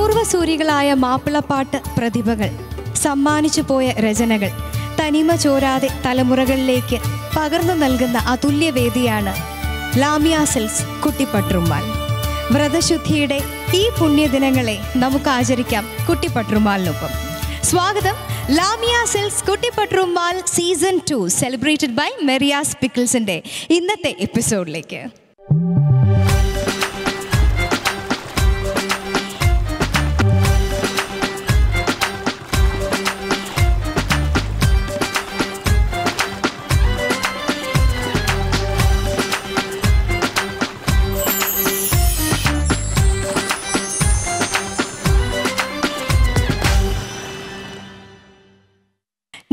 പൂർവ്വസൂരികളായ മാപ്പിളപ്പാട്ട് പ്രതിഭകൾ സമ്മാനിച്ചു പോയ രചനകൾ തനിമ ചോരാതെ തലമുറകളിലേക്ക് പകർന്നു നൽകുന്ന അതുല്യവേദിയാണ് ലാമിയ സിൽക്സ് കുട്ടിപ്പട്ടുറുമാൽ. വ്രതശുദ്ധിയുടെ ഈ പുണ്യദിനങ്ങളെ നമുക്ക് ആചരിക്കാം കുട്ടിപ്പട്ടുറുമാലിനൊപ്പം. സ്വാഗതം Lamiya silks Kuttippatturumal season 2 celebrated by Meriyas പിക്കിൾസിന്റെ ഇന്നത്തെ എപ്പിസോഡിലേക്ക്.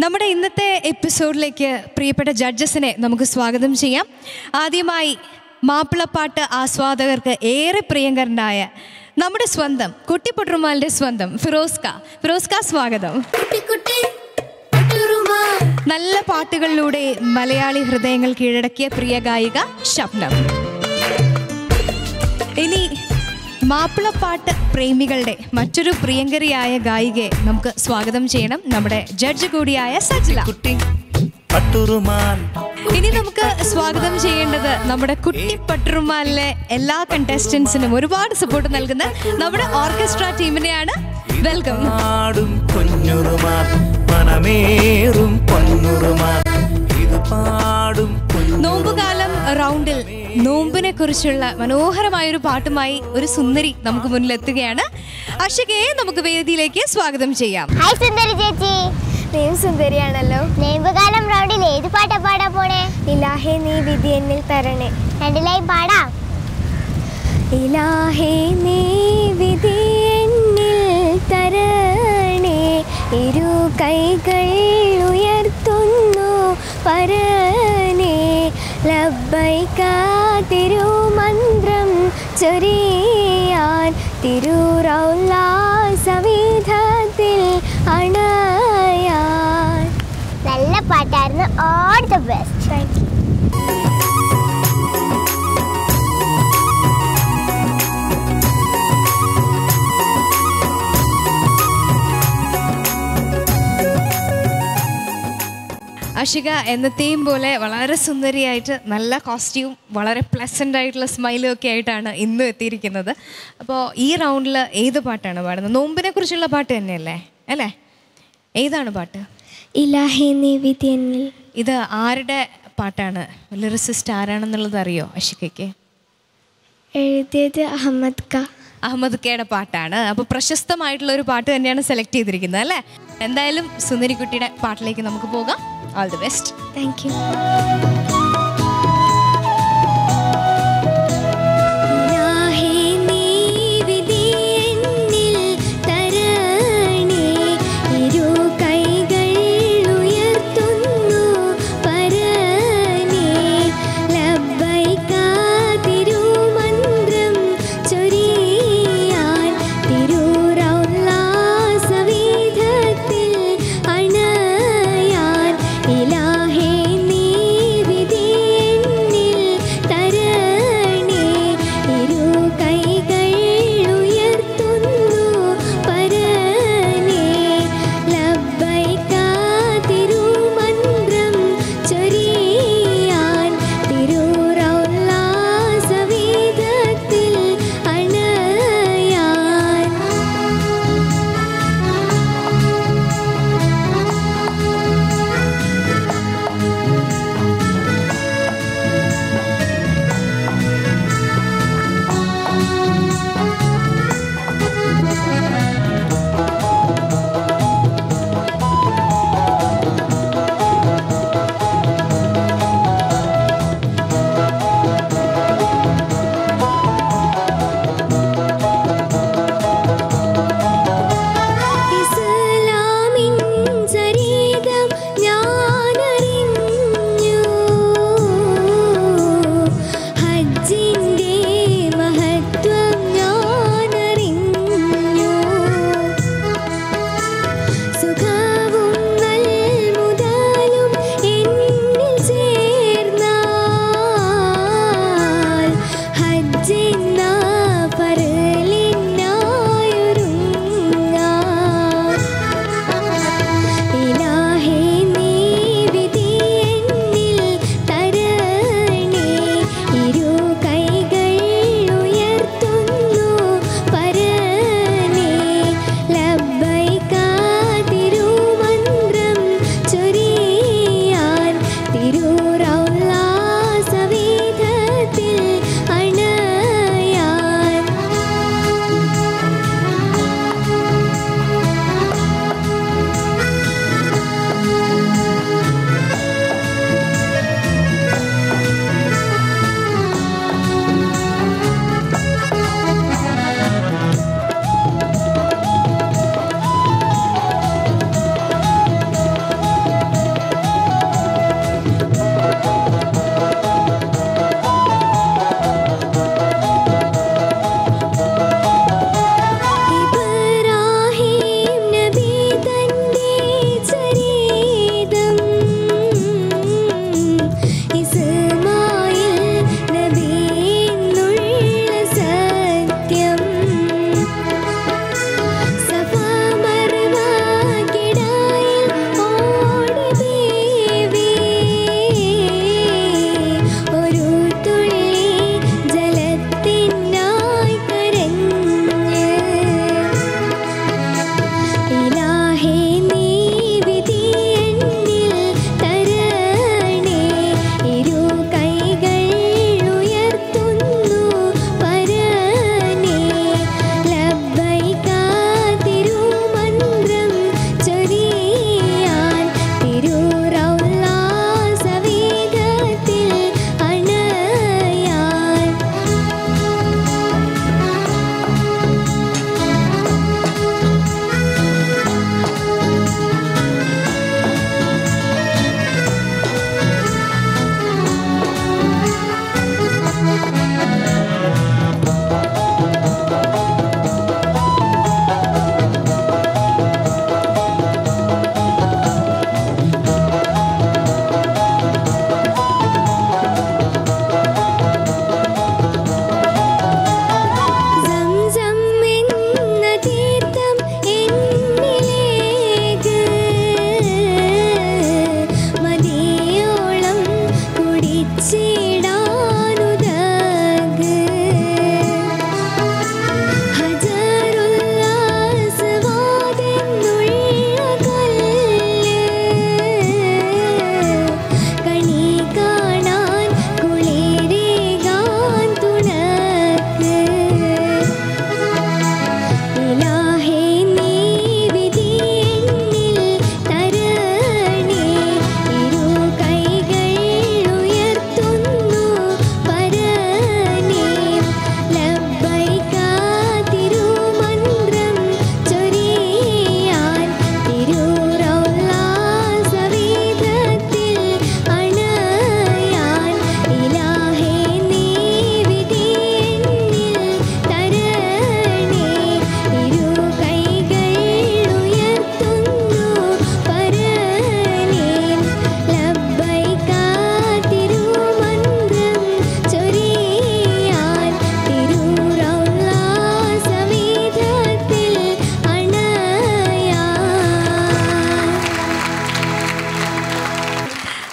നമ്മുടെ ഇന്നത്തെ എപ്പിസോഡിലേക്ക് പ്രിയപ്പെട്ട ജഡ്ജസിനെ നമുക്ക് സ്വാഗതം ചെയ്യാം. ആദ്യമായി മാപ്പിളപ്പാട്ട് ആസ്വാദകർക്ക് ഏറെ പ്രിയങ്കരനായ നമ്മുടെ സ്വന്തം കുട്ടിപ്പട്ടുറുമാലിന്റെ സ്വന്തം ഫിറോസ്ക സ്വാഗതം. നല്ല പാട്ടുകളിലൂടെ മലയാളി ഹൃദയങ്ങൾ കീഴടക്കിയ പ്രിയ ഗായിക ഷബ്നം. ഇനി മാപ്പിളപ്പാട്ട് പ്രേമികളുടെ മറ്റൊരു പ്രിയങ്കരിയായ ഗായികയെ നമുക്ക് സ്വാഗതം ചെയ്യണം, നമ്മുടെ ജഡ്ജ് കൂടിയായ സജ്ല. ഇനി നമുക്ക് സ്വാഗതം ചെയ്യേണ്ടത് നമ്മുടെ കുട്ടിപ്പട്ടുറുമാലിലെ എല്ലാ കണ്ടസ്റ്റൻസിനും ഒരുപാട് സപ്പോർട്ട് നൽകുന്ന നമ്മുടെ ഓർക്കസ്ട്ര ടീമിനെയാണ്. വെൽക്കം. നോമ്പുകാലം റൗണ്ടിൽ നോമ്പിനെ കുറിച്ചുള്ള മനോഹരമായൊരു പാട്ടുമായി ഒരു സുന്ദരി നമുക്ക് മുന്നിലെത്തുകയാണ്. അഷികയെ നമുക്ക് വേദിയിലേക്ക് സ്വാഗതം ചെയ്യാം. ഹായ് സുന്ദരി ചേച്ചി. നീയും സുന്ദരിയാണല്ലോ. നോമ്പുകാലം റൗണ്ടിൽ ഏത് പാട്ടാ പാടാൻ പോണേ? ഇലാഹേ നീ വിധി എന്നിൽ തരണേ. രണ്ടിലായി പാടാം. ഇലാഹേ നീ വിധി എന്നിൽ തരണേ, ഇരു കൈകൾ ഉയർത്തുന്നു പരനേ, ലബ്ബൈക തിരുമന്ത്രം ചൊരിയാൻ തിരുറൗള സവിധത്തിൽ അണയാൻ. നല്ല പാട്ടായിരുന്നു. All the best. Thank you. Ashika എന്നത്തെയും പോലെ വളരെ സുന്ദരിയായിട്ട് നല്ല കോസ്റ്റ്യൂം, വളരെ പ്ലസൻ്റ് ആയിട്ടുള്ള സ്മൈലും ഒക്കെ ആയിട്ടാണ് ഇന്നും എത്തിയിരിക്കുന്നത്. അപ്പോൾ ഈ റൗണ്ടിൽ ഏത് പാട്ടാണ് പാടുന്നത്? നോമ്പിനെ കുറിച്ചുള്ള പാട്ട് തന്നെയല്ലേ അല്ലേ? ഏതാണ് പാട്ട്? ഇലാഹേ നീ വിധി എന്നിൽ. ഇത് ആരുടെ പാട്ടാണ്? ലിറിസിസ്റ്റ് ആരാണെന്നുള്ളത് അറിയോ അഷികയ്ക്ക്? എഴുതിയത് അഹമ്മദ് കയുടെ പാട്ടാണ്. അപ്പോൾ പ്രശസ്തമായിട്ടുള്ള ഒരു പാട്ട് തന്നെയാണ് സെലക്ട് ചെയ്തിരിക്കുന്നത് അല്ലേ? എന്തായാലും സുന്ദരിക്കുട്ടിയുടെ പാട്ടിലേക്ക് നമുക്ക് പോകാം. All the best. Thank you. ഇലാഹേ നീ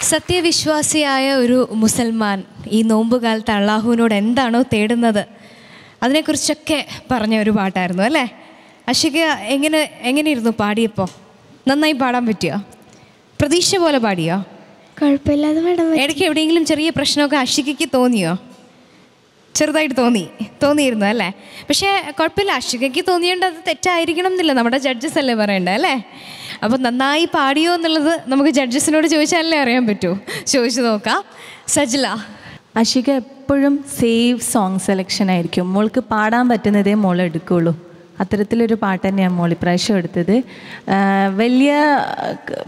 സത്യവിശ്വാസിയായ ഒരു മുസൽമാൻ ഈ നോമ്പുകാലത്ത് അള്ളാഹുവിനോട് എന്താണോ തേടുന്നത് അതിനെക്കുറിച്ചൊക്കെ പറഞ്ഞ ഒരു പാട്ടായിരുന്നു അല്ലേ? അഷിക എങ്ങനെയിരുന്നു പാടിയപ്പോൾ? നന്നായി പാടാൻ പറ്റിയോ? പ്രതീക്ഷ പോലെ പാടിയോ? കുഴപ്പമില്ലാതെ പാടാൻ പറ്റി. ഇടയ്ക്ക് എവിടെയെങ്കിലും ചെറിയ പ്രശ്നമൊക്കെ അഷികയ്ക്ക് തോന്നിയോ? ചെറുതായിട്ട് തോന്നിയിരുന്നു അല്ലേ? പക്ഷേ കുഴപ്പമില്ല, അഷികയ്ക്ക് തോന്നിയോണ്ട് അത് തെറ്റായിരിക്കണം എന്നില്ല, നമ്മുടെ ജഡ്ജസ് അല്ലേ പറയണ്ടേ അല്ലേ? അപ്പോൾ നന്നായി പാടിയോ എന്നുള്ളത് നമുക്ക് ജഡ്ജസിനോട് ചോദിച്ചാലേ അറിയാൻ പറ്റൂ. ചോദിച്ചു നോക്കാം. സജ്ല, അഷിക എപ്പോഴും സേവ് സോങ് സെലക്ഷൻ ആയിരിക്കും. മോൾക്ക് പാടാൻ പറ്റുന്നതേ മോൾ എടുക്കുകയുള്ളൂ. അത്തരത്തിലൊരു പാട്ട് തന്നെയാണ് മോൾ ഇപ്രാവശ്യം എടുത്തത്. വലിയ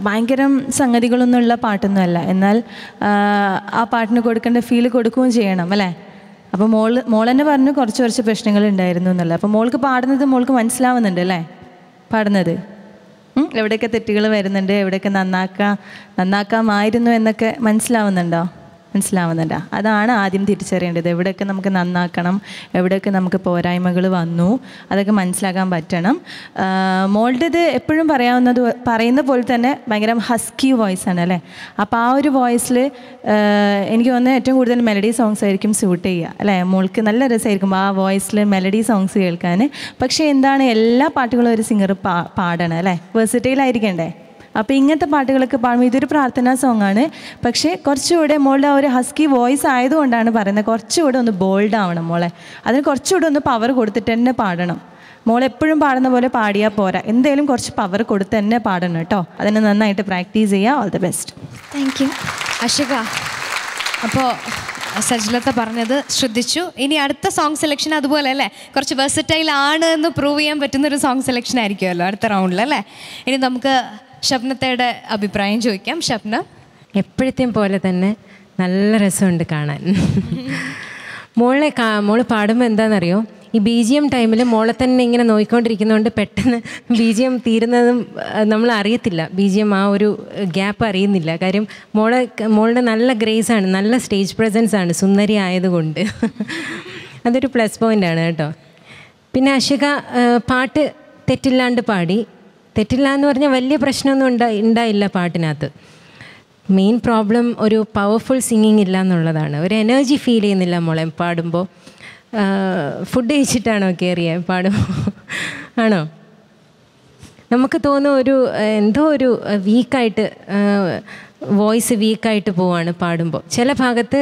ഭയങ്കരം സംഗതികളൊന്നുമുള്ള പാട്ടൊന്നുമല്ല, എന്നാൽ ആ പാട്ടിന് കൊടുക്കേണ്ട ഫീൽ കൊടുക്കുകയും ചെയ്യണം അല്ലേ? അപ്പോൾ മോൾ തന്നെ പറഞ്ഞു കുറച്ച് പ്രശ്നങ്ങൾ ഉണ്ടായിരുന്നു എന്നുള്ളത്. അപ്പോൾ മോൾക്ക് പാടുന്നത് മോൾക്ക് മനസ്സിലാവുന്നുണ്ട് അല്ലേ? പാടുന്നത് എവിടെയൊക്കെ തെറ്റുകൾ വരുന്നുണ്ട്, എവിടെയൊക്കെ നന്നാക്കാമായിരുന്നു എന്നൊക്കെ മനസ്സിലാവുന്നുണ്ടോ? അതാണ് ആദ്യം തിരിച്ചറിയേണ്ടത്. എവിടെയൊക്കെ നമുക്ക് നന്നാക്കണം, എവിടെയൊക്കെ നമുക്ക് പോരായ്മകൾ വന്നു, അതൊക്കെ മനസ്സിലാക്കാൻ പറ്റണം. മോളുടേത് എപ്പോഴും പറയുന്ന പോലെ തന്നെ ഭയങ്കര ഹസ്കി വോയിസാണ് അല്ലേ? അപ്പോൾ ആ ഒരു വോയിസിൽ എനിക്ക് തോന്നുന്നത് ഏറ്റവും കൂടുതൽ മെലഡി സോങ്സ് ആയിരിക്കും സ്യൂട്ട് ചെയ്യുക അല്ലേ? മോൾക്ക് നല്ല രസമായിരിക്കും ആ വോയിസിൽ മെലഡി സോങ്സ് കേൾക്കാൻ. പക്ഷേ എന്താണ്, എല്ലാ പാട്ടുകളും ഒരു സിംഗർ പാടണം അല്ലേ? വേഴ്സറ്റൈൽ ആയിരിക്കണ്ടേ? അപ്പോൾ ഇങ്ങനത്തെ പാട്ടുകളൊക്കെ പാടുമ്പോൾ ഇതൊരു പ്രാർത്ഥനാ സോങ്ങാണ്. പക്ഷേ കുറച്ചുകൂടെ മോളുടെ ഒരു ഹസ്കി വോയിസ് ആയതുകൊണ്ടാണ് പറയുന്നത്, കുറച്ചുകൂടെ ഒന്ന് ബോൾഡ് ആവണം മോളെ. അതിന് കുറച്ചുകൂടെ ഒന്ന് പവർ കൊടുത്തിട്ട് തന്നെ പാടണം. മോളെപ്പോഴും പാടുന്ന പോലെ പാടിയാൽ പോരാ, എന്തെങ്കിലും കുറച്ച് പവർ കൊടുത്ത് തന്നെ പാടണം കേട്ടോ. അതിന് നന്നായിട്ട് പ്രാക്ടീസ് ചെയ്യുക. All the best. Thank you. Ashika, അപ്പോൾ സജ്ലത്ത പറഞ്ഞത് ശ്രദ്ധിച്ചു. ഇനി അടുത്ത സോങ് സെലക്ഷൻ അതുപോലെ അല്ലേ, കുറച്ച് വെർസറ്റൈൽ ആണ് എന്ന് പ്രൂവ് ചെയ്യാൻ പറ്റുന്നൊരു സോങ് സെലക്ഷൻ ആയിരിക്കുമല്ലോ അടുത്ത റൗണ്ടിൽ അല്ലേ? ഇനി നമുക്ക് ഷബ്നത്തയുടെ അഭിപ്രായം ചോദിക്കാം. ഷബ്ന, എപ്പോഴത്തെയും പോലെ തന്നെ നല്ല രസമുണ്ട് കാണാൻ. മോള് പാടുമ്പോൾ എന്താണെന്നറിയോ, ഈ BGM ടൈമിൽ മോളെ തന്നെ ഇങ്ങനെ നോക്കിക്കൊണ്ടിരിക്കുന്നതുകൊണ്ട് പെട്ടെന്ന് BGM തീരുന്നതും നമ്മൾ അറിയത്തില്ല. BGM ആ ഒരു ഗ്യാപ്പ് അറിയുന്നില്ല. കാര്യം മോളുടെ നല്ല ഗ്രേസാണ്, നല്ല സ്റ്റേജ് പ്രസൻസ് ആണ്, സുന്ദരി ആയതുകൊണ്ട് അതൊരു പ്ലസ് പോയിൻ്റാണ് കേട്ടോ. പിന്നെ അഷിക പാട്ട് തെറ്റില്ലാണ്ട് പാടി. തെറ്റില്ല എന്ന് പറഞ്ഞാൽ വലിയ പ്രശ്നമൊന്നും ഉണ്ടായില്ല പാട്ടിനകത്ത്. മെയിൻ പ്രോബ്ലം ഒരു പവർഫുൾ സിംഗിങ് ഇല്ല എന്നുള്ളതാണ്. ഒരു എനർജി ഫീൽ ചെയ്യുന്നില്ല മോളെ പാടുമ്പോൾ. ഫുഡ് കഴിച്ചിട്ടാണോ കയറിയത് പാടുമ്പോൾ? ആണോ? നമുക്ക് തോന്നും എന്തോ ഒരു വീക്കായിട്ട്, വോയിസ് വീക്കായിട്ട് പോവാണ് പാടുമ്പോൾ. ചില ഭാഗത്ത്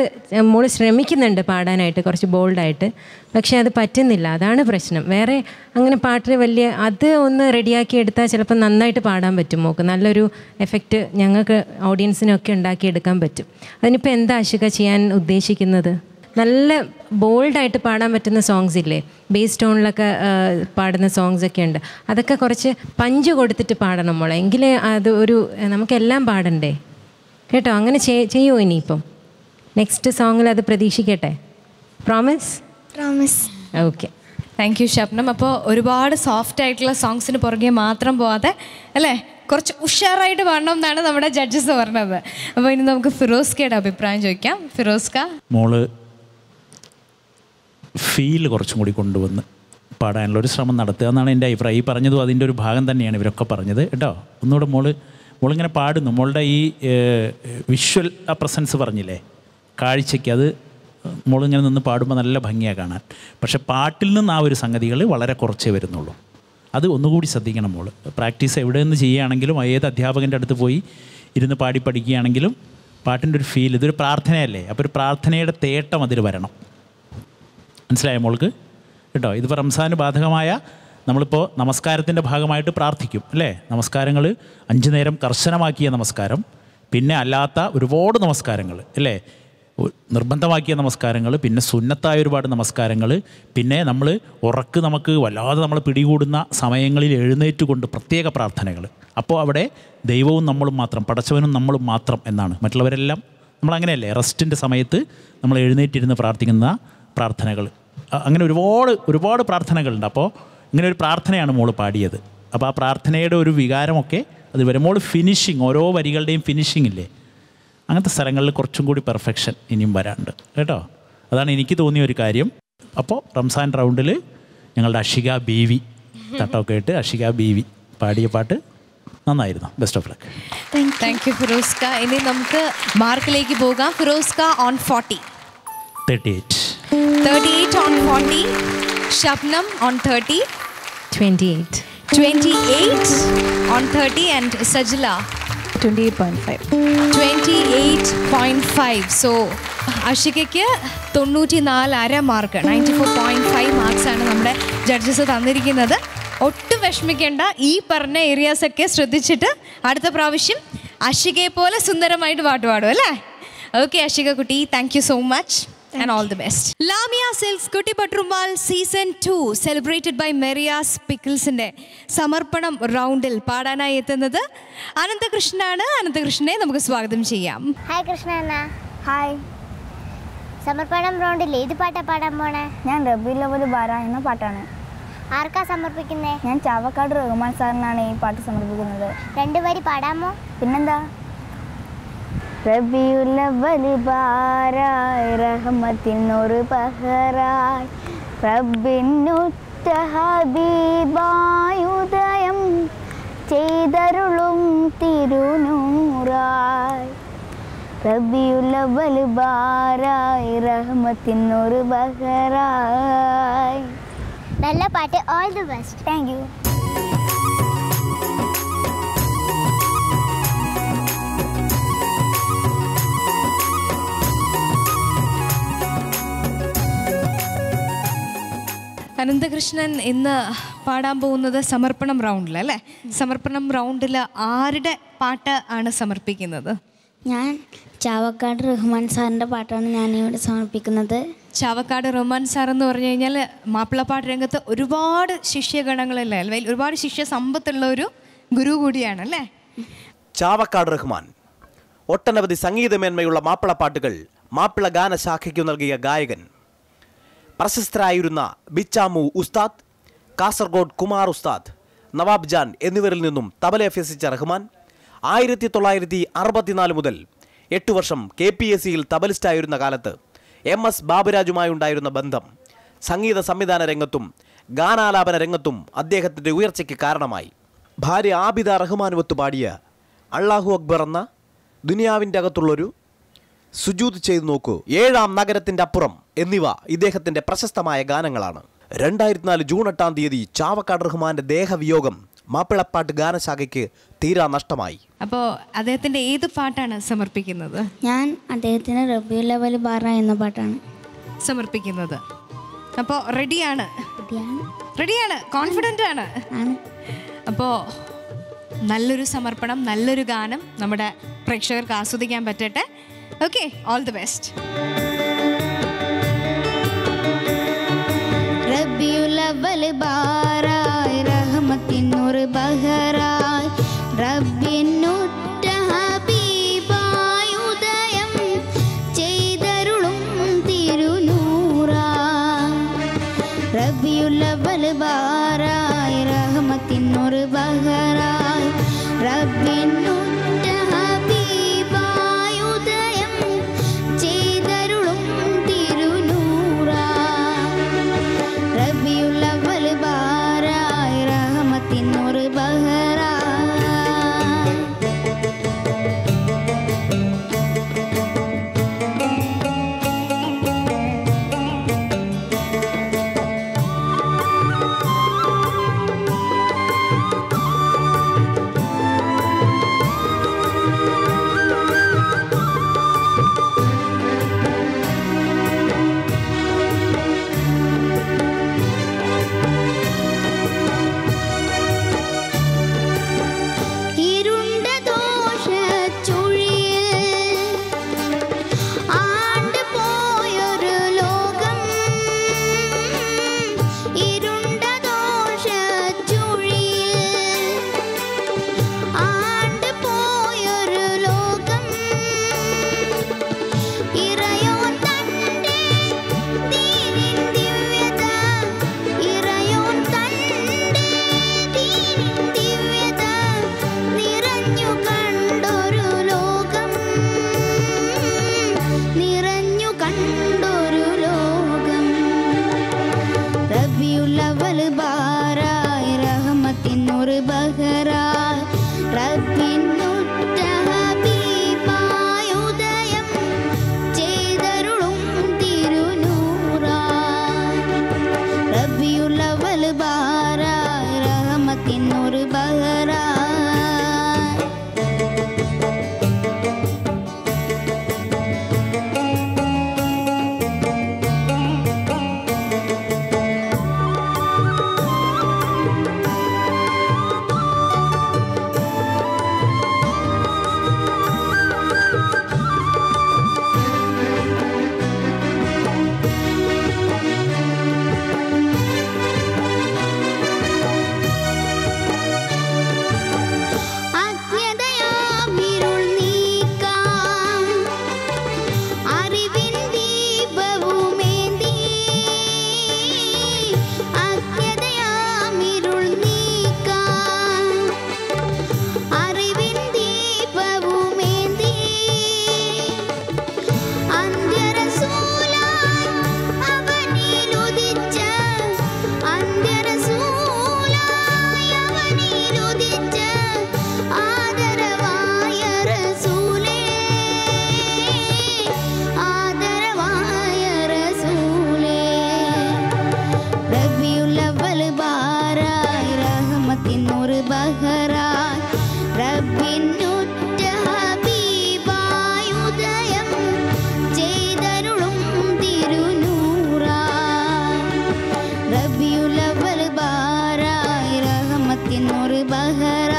മോള് ശ്രമിക്കുന്നുണ്ട് പാടാനായിട്ട് കുറച്ച് ബോൾഡായിട്ട്, പക്ഷേ അത് പറ്റുന്നില്ല. അതാണ് പ്രശ്നം. വേറെ അങ്ങനെ പാട്ടിൽ വലിയ അത് ഒന്ന് റെഡിയാക്കി എടുത്താൽ ചിലപ്പോൾ നന്നായിട്ട് പാടാൻ പറ്റും മോൾക്ക്. നല്ലൊരു എഫക്റ്റ് ഞങ്ങൾക്ക് ഓഡിയൻസിനൊക്കെ ഉണ്ടാക്കിയെടുക്കാൻ പറ്റും. അതിനിപ്പോൾ എന്താ അഷിക ചെയ്യാൻ ഉദ്ദേശിക്കുന്നത്? നല്ല ബോൾഡായിട്ട് പാടാൻ പറ്റുന്ന സോങ്സ് ഇല്ലേ, ബേസ് ടോണിലൊക്കെ പാടുന്ന സോങ്സൊക്കെ ഉണ്ട്. അതൊക്കെ കുറച്ച് പഞ്ച് കൊടുത്തിട്ട് പാടണം മോളെ, എങ്കിലേ അത് നമുക്കെല്ലാം പാടണ്ടേ കേട്ടോ. അങ്ങനെ ചെയ്യുമോ ഇനിയിപ്പം? നെക്സ്റ്റ് സോങ്ങിൽ അത് പ്രതീക്ഷിക്കട്ടെ. Promise? Okay, thank you Shabnam. അപ്പോൾ ഒരുപാട് സോഫ്റ്റ് ആയിട്ടുള്ള സോങ്സിന് പുറകെ മാത്രം പോവാതെ അല്ലേ, കുറച്ച് ഉഷാറായിട്ട് പാടണം എന്നാണ് നമ്മുടെ ജഡ്ജസ് പറഞ്ഞത്. അപ്പോൾ ഇനി നമുക്ക് ഫിറോസ്കയുടെ അഭിപ്രായം ചോദിക്കാം. ഫിറോസ്ക, മോള് ഫീൽ കുറച്ചും കൂടി കൊണ്ടുവന്ന് പാടാനുള്ള ഒരു ശ്രമം നടത്തുക എന്നാണ് എൻ്റെ അഭിപ്രായം. ഈ പറഞ്ഞതും അതിൻ്റെ ഒരു ഭാഗം തന്നെയാണ് ഇവരൊക്കെ പറഞ്ഞത് കേട്ടോ. ഒന്നുകൂടെ മോളിങ്ങനെ പാടുന്നു. മോളുടെ ഈ വിഷ്വൽ ആ പ്രസൻസ് പറഞ്ഞില്ലേ, കാഴ്ചയ്ക്ക്, അത് മോളിങ്ങനെ നിന്ന് പാടുമ്പോൾ നല്ല ഭംഗിയാണ് കാണാൻ. പക്ഷേ പാട്ടിൽ നിന്ന് ആ ഒരു സംഗതികൾ വളരെ കുറച്ചേ വരുന്നുള്ളൂ. അത് ഒന്നുകൂടി ശ്രദ്ധിക്കണം മോൾ. പ്രാക്ടീസ് എവിടെ നിന്ന് ചെയ്യുകയാണെങ്കിലും ഏത് അധ്യാപകൻ്റെ അടുത്ത് പോയി ഇരുന്ന് പാടി പഠിക്കുകയാണെങ്കിലും പാട്ടിൻ്റെ ഒരു ഫീൽ, ഇതൊരു പ്രാർത്ഥനയല്ലേ, അപ്പോൾ ഒരു പ്രാർത്ഥനയുടെ തേട്ടം അതിൽ വരണം. മനസ്സിലായ മോൾക്ക് കേട്ടോ? ഇതിപ്പോൾ റംസാന് ബാധകമായ നമ്മളിപ്പോൾ നമസ്കാരത്തിൻ്റെ ഭാഗമായിട്ട് പ്രാർത്ഥിക്കും അല്ലേ? നമസ്കാരങ്ങൾ 5 നേരം കർശനമാക്കിയ നമസ്കാരം, പിന്നെ അല്ലാത്ത ഒരുപാട് നമസ്കാരങ്ങൾ അല്ലേ, നിർബന്ധമാക്കിയ നമസ്കാരങ്ങൾ, പിന്നെ സുന്നത്തായ ഒരുപാട് നമസ്കാരങ്ങൾ, പിന്നെ നമുക്ക് വല്ലാതെ നമ്മൾ പിടികൂടുന്ന സമയങ്ങളിൽ എഴുന്നേറ്റുകൊണ്ട് പ്രത്യേക പ്രാർത്ഥനകൾ. അപ്പോൾ അവിടെ ദൈവവും നമ്മളും മാത്രം, പടച്ചവനും നമ്മളും മാത്രം എന്നാണ്. മറ്റുള്ളവരെല്ലാം നമ്മളങ്ങനെയല്ലേ, റെസ്റ്റിൻ്റെ സമയത്ത് നമ്മൾ എഴുന്നേറ്റിരുന്ന് പ്രാർത്ഥിക്കുന്ന പ്രാർത്ഥനകൾ, അങ്ങനെ ഒരുപാട് പ്രാർത്ഥനകളുണ്ട്. അപ്പോൾ ഇങ്ങനെ ഒരു പ്രാർത്ഥനയാണ് മോള് പാടിയത്. അപ്പോൾ ആ പ്രാർത്ഥനയുടെ ഒരു വികാരമൊക്കെ അത് വരും. മോള് ഫിനിഷിങ്, ഓരോ വരികളുടെയും ഫിനിഷിംഗ് ഇല്ലേ, അങ്ങനത്തെ സ്ഥലങ്ങളിൽ കുറച്ചും കൂടി പെർഫെക്ഷൻ ഇനിയും വരാനുണ്ട് കേട്ടോ. അതാണ് എനിക്ക് തോന്നിയ ഒരു കാര്യം. അപ്പോൾ റംസാൻ റൗണ്ടിൽ ഞങ്ങളുടെ അഷിക ബീവി തട്ടമൊക്കെ ഇട്ട് അഷിക ബീവി പാടിയ പാട്ട് നന്നായിരുന്നു. Best of luck. Thank you Firoska. ഇനി നമുക്ക് മാർക്കിലേക്ക് പോകാം. Firoska on 40. 38. 38 on 40. Shabnam on 30. 28. 28 on 30 and Sajila 28.5. 28.5. So അഷികയ്ക്ക് 94.5 mark, 94.5 marks ആണ് നമ്മുടെ ജഡ്ജസ് തന്നിരിക്കുന്നത്. ഒട്ടും വിഷമിക്കേണ്ട. ഈ പറഞ്ഞ ഏരിയാസൊക്കെ ശ്രദ്ധിച്ചിട്ട് അടുത്ത പ്രാവശ്യം അഷികയെ പോലെ സുന്ദരമായിട്ട് പാട്ട് പാടും അല്ലേ? ഓക്കെ അഷിക കുട്ടി, thank you so much and all the best. Lamia Silks Kutti Patrumal Season 2 celebrated by Maria's Picklesന്റെ സമർപ്പണം റൗണ്ടിൽ പാടാനായി എത്തുന്നത് അനന്തകൃഷ്ണനാണ്. അനന്തകൃഷ്ണനെ നമുക്ക് സ്വാഗതം ചെയ്യാം. ഹായ് കൃഷ്ണ അണ്ണ. ഹായ്. സമർപ്പണം റൗണ്ടിൽ ഏത് പാട്ടാ പാടാൻ പോണേ? ഞാൻ റബീഉൽ അവ്വൽ ബാര എന്ന പാട്ടാണ്. ആർക്കാ സമർപ്പിക്കുന്നേ? ഞാൻ ചാവക്കാട് റഹ്മാൻ സാറിനാണ് ഈ പാട്ട് സമർപ്പിക്കുന്നത്. 2 വരി പാടാമോ? പിന്നെന്താ? റബീഉൽ അവ്വൽ ബാരായ് റഹ്മത്തിനൊരു പഹറായ് റബ്ബിനുറ്റ ഹബീബായുദയം ചെയ്തരുളും തിരുനൂറായ് റബീഉൽ അവ്വൽ ബാരായ് റഹ്മത്തിനൊരു പഹറായ്. നല്ല പാട്ട്. All the best. Thank U. Ananthakrishnan ഇന്ന് പാടാൻ പോകുന്നത് സമർപ്പണം റൗണ്ടിൽ അല്ലേ? സമർപ്പണം റൗണ്ടിൽ ആരുടെ പാട്ട് ആണ് സമർപ്പിക്കുന്നത്? ഞാൻ ചാവക്കാട് റഹ്മാൻ സാറിൻ്റെ പാട്ടാണ് ഞാനിവിടെ സമർപ്പിക്കുന്നത്. ചാവക്കാട് റഹ്മാൻ സാർ എന്ന് പറഞ്ഞു കഴിഞ്ഞാൽ മാപ്പിളപ്പാട്ട് രംഗത്ത് ഒരുപാട് ശിഷ്യഗണങ്ങളല്ലേ, ഒരുപാട് ശിഷ്യ സമ്പത്തുള്ള ഒരു ഗുരു കൂടിയാണ് അല്ലേ? ചാവക്കാട് റഹ്മാൻ ഒട്ടനവധി സംഗീതമേന്മയുള്ള മാപ്പിളപ്പാട്ടുകൾ മാപ്പിള ഗാനശാഖയ്ക്കു നൽകിയ ഗായകൻ. പ്രശസ്തരായിരുന്ന ബിച്ചാമു ഉസ്താദ്, കാസർഗോഡ് കുമാർ ഉസ്താദ്, നവാബ് ജാൻ എന്നിവരിൽ നിന്നും തബല അഭ്യസിച്ച റഹ്മാൻ 1964 മുതൽ 8 വർഷം KPSCയിൽ തബലിസ്റ്റായിരുന്ന കാലത്ത് MS ബാബുരാജുമായുണ്ടായിരുന്ന ബന്ധം സംഗീത സംവിധാന രംഗത്തും ഗാനാലാപന രംഗത്തും അദ്ദേഹത്തിൻ്റെ ഉയർച്ചയ്ക്ക് കാരണമായി. ഭാര്യ ആബിദ റഹ്മാനുവത്ത് പാടിയ അള്ളാഹു അക്ബർ എന്ന ദുനിയാവിൻ്റെ അകത്തുള്ളൊരു, സുജൂദ് ചെയ്തു നോക്കൂ, 7-ാം നഗരത്തിൻ്റെ അപ്പുറം എന്നിവ ഇദ്ദേഹത്തിൻ്റെ പ്രശസ്തമായ ഗാനങ്ങളാണ്. 2004 ജൂൺ 8-ാം തീയതി ചാവക്കാട് റഹ്മാന്റെ ദേഹവിയോഗം മാപ്പിളപ്പാട്ട് ഗാനശാഖയ്ക്ക് തീരാ നഷ്ടമായി. അപ്പോൾ അദ്ദേഹത്തിൻ്റെ ഏത് പാട്ടാണ് സമർപ്പിക്കുന്നത്? ഞാൻ അദ്ദേഹത്തിന് റബീഉൽ അവ്വൽ ബാറ എന്ന പാട്ടാണ് സമർപ്പിക്കുന്നത്. അപ്പോൾ റെഡിയാണ്? റെഡിയാണ്, കോൺഫിഡൻ്റ് ആണ്. അപ്പോൾ നല്ലൊരു സമർപ്പണം, നല്ലൊരു ഗാനം നമ്മുടെ പ്രേക്ഷകർക്ക് ആസ്വദിക്കാൻ പറ്റട്ടെ. Okay, all the best. റബീഉൽ അവ്വൽ ബാറായ് റഹ്മത്തിനൊരു ബഹറായ് റബ്ബിനുറ്റ ഹബീബായ് ഉദയം ചെയ്തരുളും തിരുനൂറായ് റബീഉൽ അവ്വൽ ബാറായ് റഹ്മത്തിനൊരു ബഹറായ് റബ്ബിനുറ്റ ഹബീബായ് ഉദയം ചെയ്തരുളും തിരുനൂറായ് റബീഉൽ അവ്വൽ ബാറായ് റഹ്മത്തിനൊരു ബഹറായ്. ഇരുണ്ട ദോഷച്ചുഴിയിൽ ആണ്ട് പോയൊരു ലോകം, ഇരുണ്ട ദോഷച്ചുഴിയിൽ ആണ്ട് പോയൊരു ലോകം, ഇറയോൻ തന്റെ ദീനിൻ ദിവ്യത, ഇറയോൻ തന്റെ ദീനിൻ ദിവ്യത നിറഞ്ഞു കണ്ടൊരു ലോകം, നിറഞ്ഞു കണ്ടൊരു ലോകം. റബീഉൽ അവ്വൽ ബാറായ് റഹ്മത്തിനൊരു ബഹറായ് ബഹറാൻ റബ്ബിനുറ്റ ഹബീബായുദയം ചെയ്തരുളും തിരുനൂറാൻ റബിയുലവൽ ബാറായി റഹ്മത്തിനൊരു ബഹറാൻ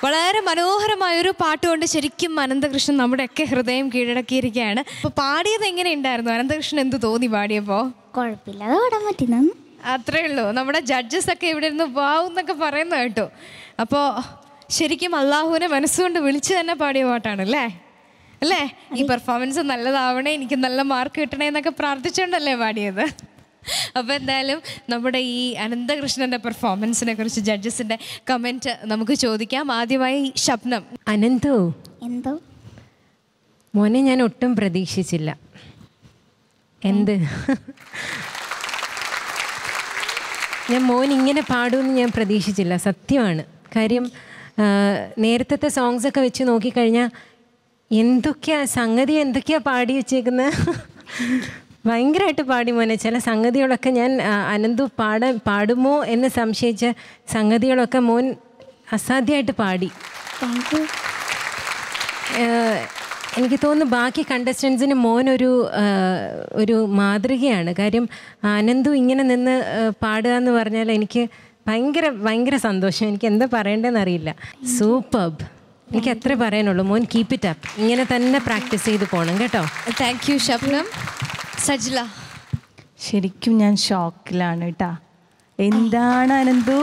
വളരെ മനോഹരമായൊരു പാട്ടുകൊണ്ട് ശരിക്കും അനന്തകൃഷ്ണൻ നമ്മുടെയൊക്കെ ഹൃദയം കീഴടക്കിയിരിക്കുകയാണ്. അപ്പോൾ പാടിയത് എങ്ങനെയുണ്ടായിരുന്നു? അനന്തകൃഷ്ണൻ എന്ത് തോന്നി പാടിയപ്പോൾ? കുഴപ്പമില്ലാതെ പാടാൻ പറ്റുന്നു. അത്രേ ഉള്ളൂ. നമ്മുടെ ജഡ്ജസ് ഒക്കെ ഇവിടെ ഇരുന്ന് വാവ് എന്നൊക്കെ പറയുന്ന കേട്ടോ. അപ്പോൾ ശരിക്കും അള്ളാഹുവിനെ മനസ്സുകൊണ്ട് വിളിച്ച് തന്നെ പാടിയ പാട്ടാണ് അല്ലേ? അല്ലേ? ഈ പെർഫോമൻസ് നല്ലതാവണേ, എനിക്ക് നല്ല മാർക്ക് കിട്ടണേ എന്നൊക്കെ പ്രാർത്ഥിച്ചുകൊണ്ടല്ലേ പാടിയത്? അപ്പോൾ എന്തായാലും നമ്മുടെ ഈ അനന്തകൃഷ്ണൻ്റെ പെർഫോമൻസിനെ കുറിച്ച് ജഡ്ജസിൻ്റെ കമൻറ്റ് നമുക്ക് ചോദിക്കാം. ആദ്യമായി ശബ്നം. അനന്തു, എന്തോ മോനെ ഞാൻ ഒട്ടും പ്രതീക്ഷിച്ചില്ല. എന്ത് ഞാൻ മോൻ ഇങ്ങനെ പാടുമെന്ന് ഞാൻ പ്രതീക്ഷിച്ചില്ല, സത്യമാണ്. കാര്യം നേരത്തെ സോങ്സൊക്കെ വെച്ച് നോക്കിക്കഴിഞ്ഞാൽ എന്തൊക്കെയാ പാടി വെച്ചേക്കുന്നത്. ഭയങ്കരമായിട്ട് പാടി മോനെ. ചില സംഗതികളൊക്കെ ഞാൻ അനന്തു പാടുമോ എന്ന് സംശയിച്ച സംഗതികളൊക്കെ മോൻ അസാധ്യമായിട്ട് പാടി. എനിക്ക് തോന്നുന്നു ബാക്കി കണ്ടസ്റ്റൻസിന് മോൻ ഒരു മാതൃകയാണ്. കാര്യം അനന്തു ഇങ്ങനെ നിന്ന് പാടുക എന്ന് പറഞ്ഞാൽ എനിക്ക് ഭയങ്കര സന്തോഷം. എനിക്ക് എന്താ പറയേണ്ടതെന്ന് അറിയില്ല. സൂപ്പർബ്. എനിക്ക് അത്രേ പറയാനുള്ളൂ. മോൻ കീപ്പ് ഇറ്റ് അപ്പ്. ഇങ്ങനെ തന്നെ പ്രാക്ടീസ് ചെയ്ത് പോകണം കേട്ടോ. Thank you Shabnam. സജ്ല. ശരിക്കും ഞാൻ ഷോക്കിലാണ് കേട്ടാ. എന്താണ് അനന്തു?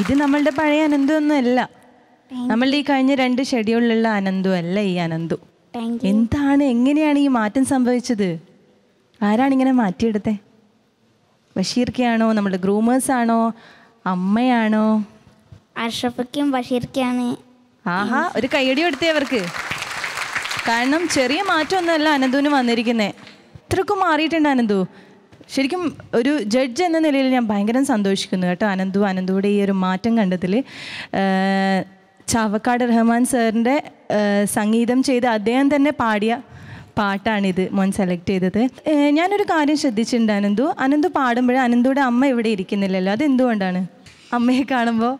ഇത് നമ്മളുടെ പഴയ അനന്തു ഒന്നുമല്ല. നമ്മളുടെ ഈ കഴിഞ്ഞ 2 ഷെഡ്യൂളിലുള്ള അനന്തു അല്ല ഈ അനന്തു. എന്താണ്, എങ്ങനെയാണ് ഈ മാറ്റം സംഭവിച്ചത്? ആരാണിങ്ങനെ മാറ്റിയെടുത്തേ? ബഷീർക്കാണോ? നമ്മുടെ ഗ്രൂമേഴ്സാണോ? അമ്മയാണോ? അഷ്റഫയ്ക്കും ബഷീർക്കാണ്. ആഹാ, ഒരു കയ്യടി കൊടുത്തേ അവർക്ക്. കാരണം ചെറിയ മാറ്റമൊന്നുമല്ല അനന്തുവിന് വന്നിരിക്കുന്നത്. ഇത്രക്കും മാറിയിട്ടുണ്ട് അനന്തു. ശരിക്കും ഒരു ജഡ്ജ് എന്ന നിലയിൽ ഞാൻ ഭയങ്കര സന്തോഷിക്കുന്നു കേട്ടോ അനന്തുവിടെ ഈ ഒരു മാറ്റം കണ്ടതിൽ. ചാവക്കാട് റഹ്മാൻ സാറിൻ്റെ സംഗീതം ചെയ്ത് അദ്ദേഹം തന്നെ പാടിയ പാട്ടാണിത് മോൻ സെലക്ട് ചെയ്തത്. ഞാനൊരു കാര്യം ശ്രദ്ധിച്ചിട്ടുണ്ട് അനന്തു പാടുമ്പോഴേ അനന്തുയുടെ അമ്മ ഇവിടെ ഇരിക്കുന്നില്ലല്ലോ. അതെന്തുകൊണ്ടാണ്? അമ്മയെ കാണുമ്പോൾ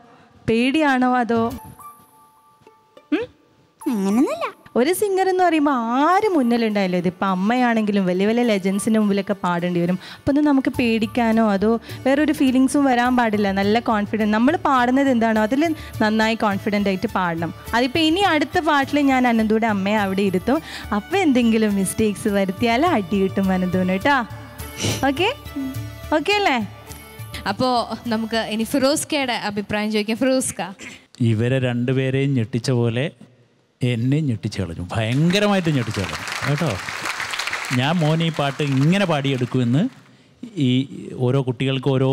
പേടിയാണോ അതോ? അങ്ങനെയൊന്നുമില്ല. ഒരു സിംഗർ എന്ന് പറയുമ്പോൾ ആര് മുന്നിലുണ്ടായല്ലോ. ഇതിപ്പോൾ അമ്മയാണെങ്കിലും വലിയ വലിയ ലെജൻസിൻ്റെ മുമ്പിലൊക്കെ പാടേണ്ടി വരും. അപ്പോൾ ഒന്ന് നമുക്ക് പേടിക്കാനോ അതോ വേറൊരു ഫീലിങ്സും വരാൻ പാടില്ല. നല്ല കോൺഫിഡൻറ്റ് നമ്മൾ പാടുന്നത് എന്താണോ അതിൽ നന്നായി കോൺഫിഡൻ്റ് ആയിട്ട് പാടണം. അതിപ്പോൾ ഇനി അടുത്ത പാട്ടിൽ ഞാൻ അനന്തുയുടെ അമ്മയെ അവിടെ ഇരുത്തും. അപ്പോൾ എന്തെങ്കിലും മിസ്റ്റേക്സ് വരുത്തിയാൽ അടി കിട്ടും അനന്തുവിന് കേട്ടോ. ഓക്കെ അല്ലേ? അപ്പോൾ നമുക്ക് ഇനി ഫിറോസ്കയുടെ അഭിപ്രായം ചോദിക്കാം. ഫിറോസ്ക. ഇവരെ രണ്ടുപേരെയും ഞെട്ടിച്ച പോലെ എന്നെ ഞെട്ടിച്ചു കളഞ്ഞു. ഭയങ്കരമായിട്ട് ഞെട്ടിച്ചു കളഞ്ഞു കേട്ടോ. ഞാൻ മോനെ ഈ പാട്ട് ഇങ്ങനെ പാടിയെടുക്കുമെന്ന് ഈ ഓരോ കുട്ടികൾക്ക് ഓരോ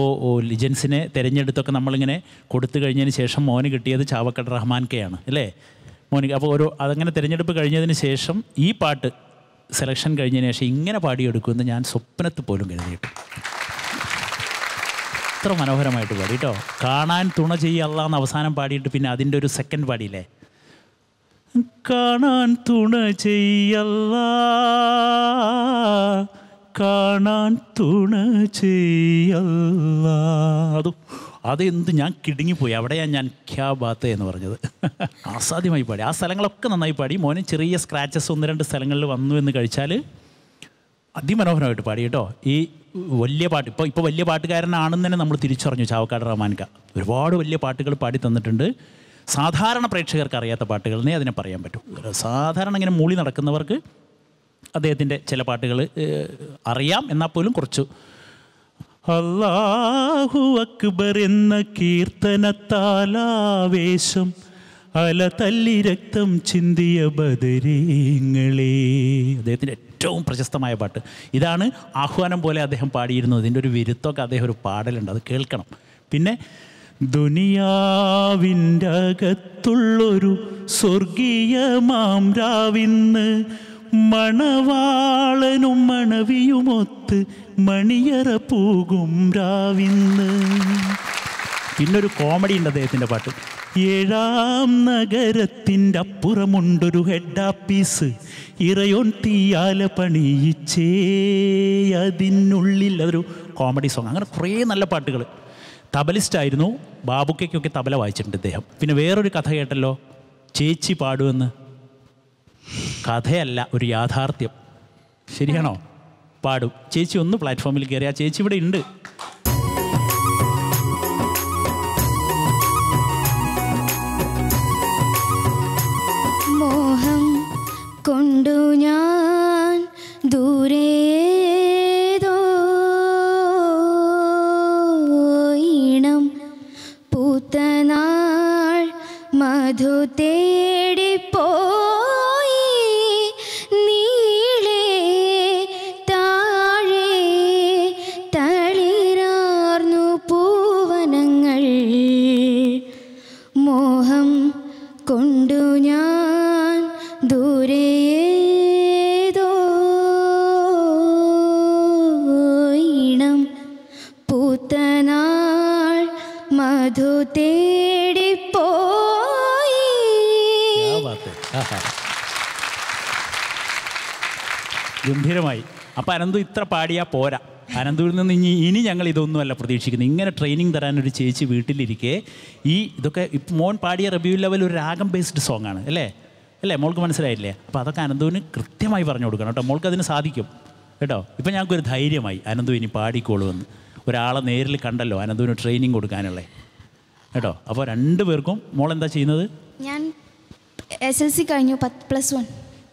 ലിജൻസിനെ തിരഞ്ഞെടുത്തൊക്കെ നമ്മളിങ്ങനെ കൊടുത്തു കഴിഞ്ഞതിന് ശേഷം മോന് കിട്ടിയത് ചാവക്കാട് റഹ്മാൻ കെയാണ് അല്ലേ മോനിക്ക്. അപ്പോൾ അതങ്ങനെ തിരഞ്ഞെടുപ്പ് കഴിഞ്ഞതിന് ശേഷം ഈ പാട്ട് സെലക്ഷൻ കഴിഞ്ഞതിന് ശേഷം ഇങ്ങനെ പാടിയെടുക്കുമെന്ന് ഞാൻ സ്വപ്നത്തിൽ പോലും കരുതിയിട്ട്. അത്ര മനോഹരമായിട്ട് പാടി കേട്ടോ. കാണാൻ തുണ ചെയ്യല്ല എന്ന് അവസാനം പാടിയിട്ട് പിന്നെ അതിൻ്റെ ഒരു സെക്കൻഡ് പാടിയില്ലേ, കാണാൻ തുണ ചെയ്യല്ല കാണാൻ തുണ ചെയ്യല്ല. അതെന്ത് ഞാൻ കിടുങ്ങിപ്പോയി. അവിടെയാണ് ഞാൻ ക്യാ ബാത്ത് എന്ന് പറഞ്ഞത്. അസാധ്യമായി പാടി. ആ സ്ഥലങ്ങളൊക്കെ നന്നായി പാടി. മോനെ ചെറിയ സ്ക്രാച്ചസ് 1-2 സ്ഥലങ്ങളിൽ വന്നു എന്ന് കഴിച്ചാൽ അതിമനോഹരമായിട്ട് പാടി കേട്ടോ. ഈ വലിയ പാട്ട് ഇപ്പോൾ വലിയ പാട്ടുകാരനാണെന്ന് തന്നെ നമ്മൾ തിരിച്ചറിഞ്ഞു ചാവക്കാട് റഹ്മാൻക. ഒരുപാട് വലിയ പാട്ടുകൾ പാടി തന്നിട്ടുണ്ട്. സാധാരണ പ്രേക്ഷകർക്ക് അറിയാത്ത പാട്ടുകളെന്നേ അതിനെ പറയാൻ പറ്റും. സാധാരണ ഇങ്ങനെ മൂളി നടക്കുന്നവർക്ക് അദ്ദേഹത്തിൻ്റെ ചില പാട്ടുകൾ അറിയാം, എന്നാൽ പോലും കുറച്ച്. അല്ലാഹു അക്ബർ എന്ന കീർത്തനത്താലാവേശം അല തല്ലി രക്തം ചിന്തിയ ബദരീങ്ങളെ, അദ്ദേഹത്തിൻ്റെ ഏറ്റവും പ്രശസ്തമായ പാട്ട് ഇതാണ്. ആഹ്വാനം പോലെ അദ്ദേഹം പാടിയിരുന്നത്. ഇതിൻ്റെ ഒരു വിരുത്തൊക്കെ അദ്ദേഹം ഒരു പാടലുണ്ട്, അത് കേൾക്കണം. പിന്നെ ദുനിയാവിൻ്റെ അകത്തുള്ളൊരു സ്വർഗീയമാം രാവിന്ന് മണവാളനും മണവിയുമൊത്ത് മണിയറ പൂകും രാവിന്ന്. പിന്നൊരു കോമഡി ഉണ്ട് അദ്ദേഹത്തിൻ്റെ പാട്ട്. 7-ാം നഗരത്തിൻ്റെ അപ്പുറമുണ്ടൊരു ഹെഡ് ആപ്പീസ്, ഇറയോൻ തീയാല പണിയിച്ചേ അതിനുള്ളിൽ. അതൊരു കോമഡി സോങ്. അങ്ങനെ കുറേ നല്ല പാട്ടുകൾ. തബലിസ്റ്റായിരുന്നു. ബാബുക്കൊക്കെ തബല വായിച്ചിട്ടുണ്ട് ഇദ്ദേഹം. പിന്നെ വേറൊരു കഥ കേട്ടല്ലോ, ചേച്ചി പാടുമെന്ന്. കഥയല്ല, ഒരു യാഥാർത്ഥ്യം. ശരിയാണോ? പാടും. ചേച്ചി ഒന്ന് പ്ലാറ്റ്ഫോമിൽ കയറി. ആ ചേച്ചി ഇവിടെ ഉണ്ട്. മോഹം കൊണ്ടു ഞാൻ ദൂരേതോ ഈണം പൂത്തനാൾ മധു തേടിപ്പോയി നീളേ താഴെ തളിരാർന്നു പൂവനങ്ങൾ. മോഹം കൊണ്ടു ഞാൻ ദൂരേതോ ഈണം പൂത്തനാൾ മധു തേടിപ്പോയി. ഗംഭീരമായി. അപ്പം അനന്തു ഇത്ര പാടിയാൽ പോരാ. അനന്തുവിൽ നിന്ന് ഇനി ഞങ്ങൾ ഇതൊന്നുമല്ല പ്രതീക്ഷിക്കുന്നത്. ഇങ്ങനെ ട്രെയിനിങ് തരാനൊരു ചേച്ചി വീട്ടിലിരിക്കെ ഇതൊക്കെ ഇപ്പം മോൻ പാടിയ റിവ്യൂ ലെവൽ ഒരു രാഗം ബേസ്ഡ് സോങ് ആണ് അല്ലേ? മോൾക്ക് മനസ്സിലായില്ലേ? അപ്പോൾ അതൊക്കെ അനന്തുവിന് കൃത്യമായി പറഞ്ഞു കൊടുക്കണം കേട്ടോ. മോൾക്ക് അതിന് സാധിക്കും കേട്ടോ. ഇപ്പം ഞങ്ങൾക്കൊരു ധൈര്യമായി അനന്തു ഇനി പാടിക്കോളുമെന്ന്. ഒരാളെ നേരിൽ കണ്ടല്ലോ അനന്തുവിന് ട്രെയിനിങ് കൊടുക്കാനുള്ളത് കേട്ടോ. അപ്പോൾ 2 പേർക്കും മോൾ എന്താ ചെയ്യുന്നത്? ഞാൻ SLC കഴിഞ്ഞു, 10+1.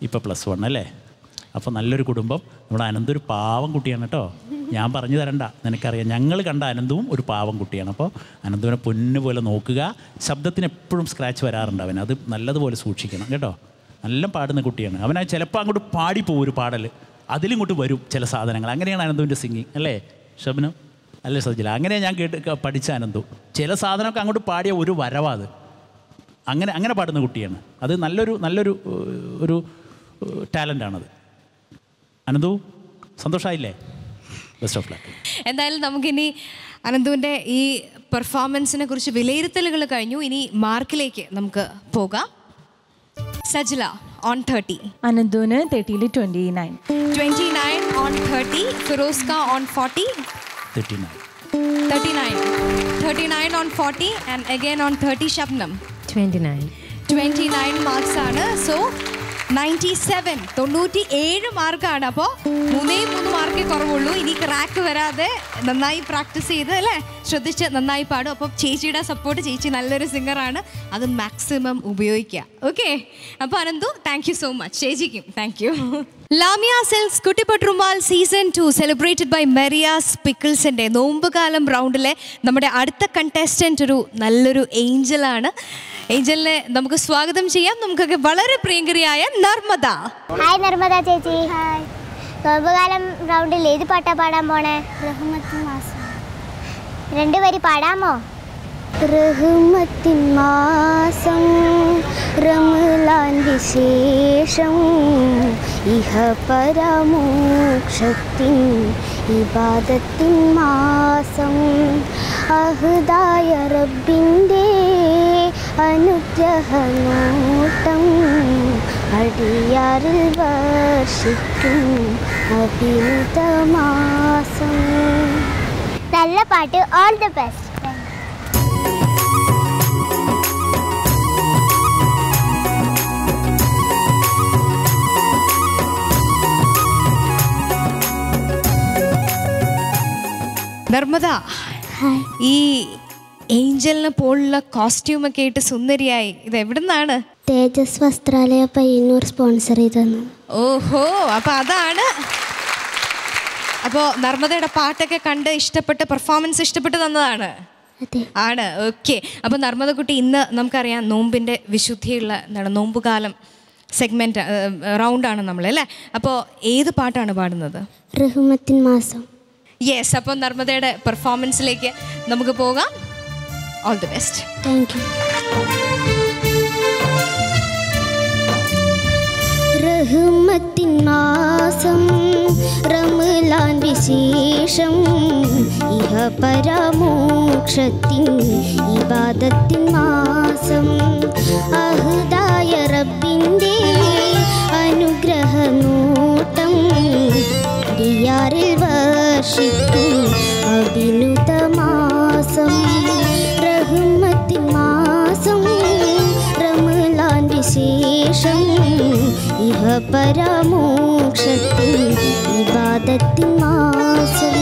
ഇപ്പോൾ +1 അല്ലേ? അപ്പോൾ നല്ലൊരു കുടുംബം. നമ്മുടെ അനന്തു ഒരു പാവം കുട്ടിയാണ് കേട്ടോ. ഞാൻ പറഞ്ഞു തരണ്ട, നിനക്കറിയാം. ഞങ്ങൾ കണ്ട അനന്തുവും ഒരു പാവം കുട്ടിയാണ്. അപ്പോൾ അനന്തുവിനെ പൊന്നു പോലെ നോക്കുക. ശബ്ദത്തിന് എപ്പോഴും സ്ക്രാച്ച് വരാറുണ്ട് അവൻ. അത് നല്ലതുപോലെ സൂക്ഷിക്കണം കേട്ടോ. നല്ല പാടുന്ന കുട്ടിയാണ് അവൻ. ചിലപ്പോൾ അങ്ങോട്ട് പാടിപ്പോവും ഒരു പാടൽ, അതിലിങ്ങോട്ട് വരും ചില സാധനങ്ങൾ. അങ്ങനെയാണ് അനന്തുവിൻ്റെ സിംഗിങ് അല്ലേ ഷബ്നം? അല്ലേ സജില? അങ്ങനെ ഞാൻ പഠിച്ച അനന്തു. ചില സാധനമൊക്കെ അങ്ങോട്ട് പാടിയ ഒരു വരവാത്. അങ്ങനെ പാടുന്ന കുട്ടിയാണ്. അത് നല്ലൊരു ഒരു ടാലൻ്റാണത്. അനന്തു സന്തോഷമായില്ലേ? Best of luck. എന്തായാലും നമുക്കിനി അനന്തുവിൻ്റെ ഈ പെർഫോമൻസിനെ കുറിച്ച് വിലയിരുത്തലുകൾ കഴിഞ്ഞു. ഇനി മാർക്കിലേക്ക് നമുക്ക് പോകാം. Sajila on 30. അനന്തുവിന് 30-ൽ 29. 29 on 30. ഫിറോസ്ക on 40. 39 on 40 and again on 30 Shabnam. 29 marks ആണ്. സോ 97 മാർക്കാണ്. അപ്പോൾ 3 മാർക്കേ കുറവുള്ളൂ. ഇനി ക്രാക്ക് വരാതെ നന്നായി പ്രാക്ടീസ് ചെയ്ത് അല്ലേ, ശ്രദ്ധിച്ച് നന്നായി പാടും. അപ്പോൾ ചേച്ചിയുടെ സപ്പോർട്ട്, ചേച്ചി നല്ലൊരു സിംഗറാണ്, അത് മാക്സിമം ഉപയോഗിക്കുക. ഓക്കെ. അപ്പോൾ Ananthu, thank you so much. ചേച്ചിക്കും thank you. Lamiya silks Kuttippatturumal season 2 celebrated by Meriyas പിക്കിൾസിൻ്റെ നോമ്പുകാലം റൗണ്ടിലെ നമ്മുടെ അടുത്ത കണ്ടസ്റ്റൻറ്റ് ഒരു നല്ലൊരു ഏഞ്ചലാണ്. ഏഞ്ചലിനെ നമുക്ക് സ്വാഗതം ചെയ്യാം. നമുക്കൊക്കെ വളരെ പ്രിയങ്കരിയായ നർമ്മദ. ഹായ് നർമ്മദ ചേച്ചി. ഹായ്. നോമ്പുകാലം റൗണ്ടിൽ ഏത് പാട്ടാ പാടാൻ പോണേ? റഹ്മത്തിൻ മാസം. 2 വരി പാടാമോ? റഹ്മത്തിൻ മാസം റമളാൻ വിശേഷം ഇഹപരമോക്ഷത്തിൻ ഇബാദത്തിൻ മാസം അഹ്ദായ റബ്ബിൻ്റെ അനുഗ്രഹനോട്ടം അടിയാറിൽ വർഷിക്കും അഭിനന്ദ മാസം. നല്ല പാട്ട്. All the best. നർമ്മദ, ഈ ഏഞ്ചലിനെ പോലുള്ള കോസ്റ്റ്യൂമൊക്കെ ആയിട്ട് സുന്ദരിയായി, ഇത് എവിടുന്നാണ്? തേജസ് വസ്ത്രാലയ പയ്യന്നൂർ സ്പോൺസർ ചെയ്തെന്ന്. ഓഹോ, അപ്പോൾ അതാണ്. അപ്പോൾ നർമ്മദയുടെ പാട്ടൊക്കെ കണ്ട് ഇഷ്ടപ്പെട്ട് പെർഫോമൻസ് ഇഷ്ടപ്പെട്ട് തന്നതാണ്. അതെ, ആണ്. ഓക്കെ. അപ്പോൾ നർമ്മദ കുട്ടി, ഇന്ന് നമുക്കറിയാം നോമ്പിൻ്റെ വിശുദ്ധിയുള്ള എന്താണ് നോമ്പുകാലം സെഗ്മെൻറ്റ് റൗണ്ടാണ് നമ്മൾ അല്ലേ? അപ്പോൾ ഏത് പാട്ടാണ് പാടുന്നത്? റഹ്മത്തിൻ മാസം. യെസ്. അപ്പോൾ നർമ്മദയുടെ പെർഫോമൻസിലേക്ക് നമുക്ക് പോകാം. All the best. Thank you. റഹ്മത്തിൻ മാസം റമളാൻ വിശേഷം ഇഹപരമോക്ഷത്തിൻ ഇബാദത്തിൻ മാസം അഹ്ദായ റബ്ബിൻ്റെ അനുഗ്രഹനോട്ടം ദിയാറിൽ വർഷിക്കും അഭിനുത മാസം. റഹ്മത്തിൻ മാസം റമളാൻ വിശേഷം ഇഹപരമോക്ഷത്തിൻ ഇബാദത്തിൻ മാസം.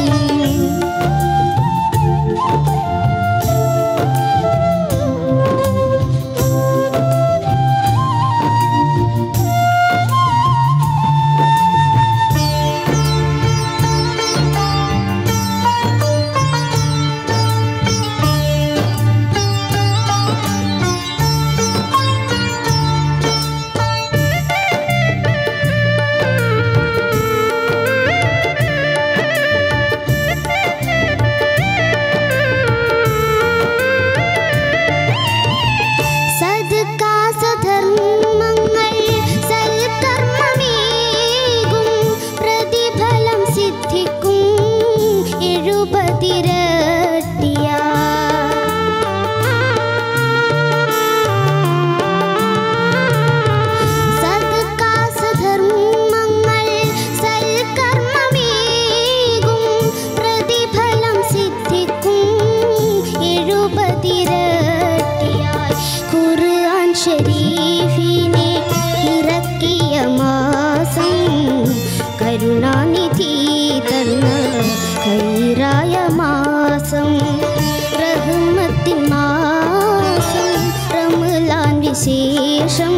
വിശേഷം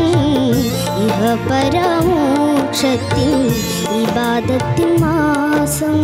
ഇഹപരമോക്ഷത്തിൻ ഇബാദത്തിൻ മാസം.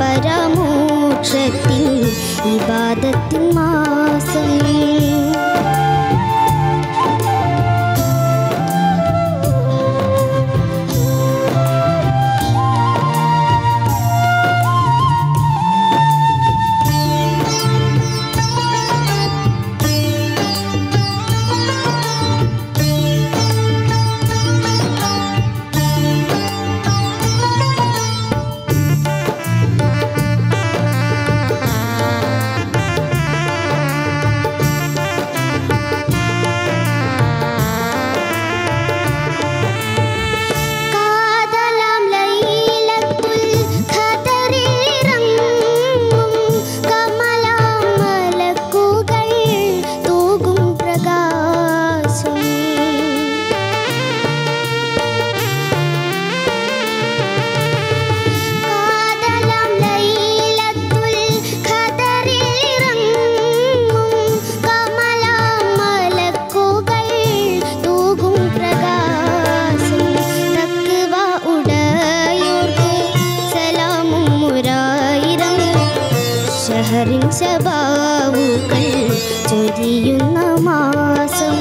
പരമോക്ഷത്തിൻ ഇബാദത്തിൻ മാസം. ബഹറിൻ ശബാവുകൾ ചൊരിയുന്ന മാസം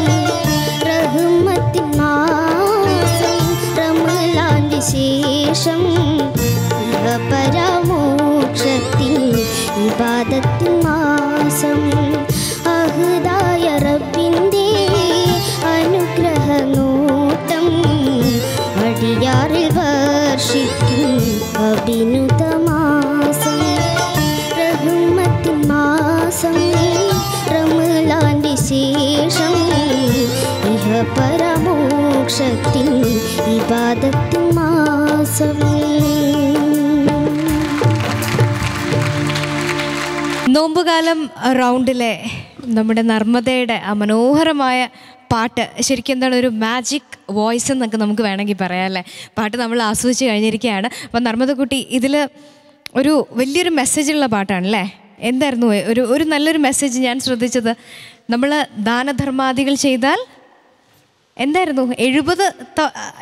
റഹ്മത്തിൻ മാസം റമളാന്റെ ശേഷം പരമോക്ഷത്തിൻ ഇബാദത്തിൻ മാസം അഹ്ദായ റബ്ബിൻ്റെ അനുഗ്രഹ നോട്ടം അടിയാറിൽ വർഷിക്കും അഭിനുത മാസം റഹ്മത്തിൻ മാസം റമളാന്റെ ശേഷം ഇഹ പരമോക്ഷത്തിൻ ഇബാദത്തിൻ മാസം. നോമ്പുകാലം റൗണ്ടിലെ നമ്മുടെ നർമ്മദയുടെ ആ മനോഹരമായ പാട്ട് ശരിക്കും എന്താണ് ഒരു മാജിക് വോയിസ് എന്നൊക്കെ നമുക്ക് വേണമെങ്കിൽ പറയാം അല്ലേ. പാട്ട് നമ്മൾ ആസ്വദിച്ച് കഴിഞ്ഞിരിക്കുകയാണ്. അപ്പം നർമ്മദക്കുട്ടി ഇതിൽ ഒരു വലിയൊരു മെസ്സേജുള്ള പാട്ടാണല്ലേ. എന്തായിരുന്നു ഒരു നല്ലൊരു മെസ്സേജ് ഞാൻ ശ്രദ്ധിച്ചത്? നമ്മൾ ദാനധർമാദികൾ ചെയ്താൽ എന്തായിരുന്നു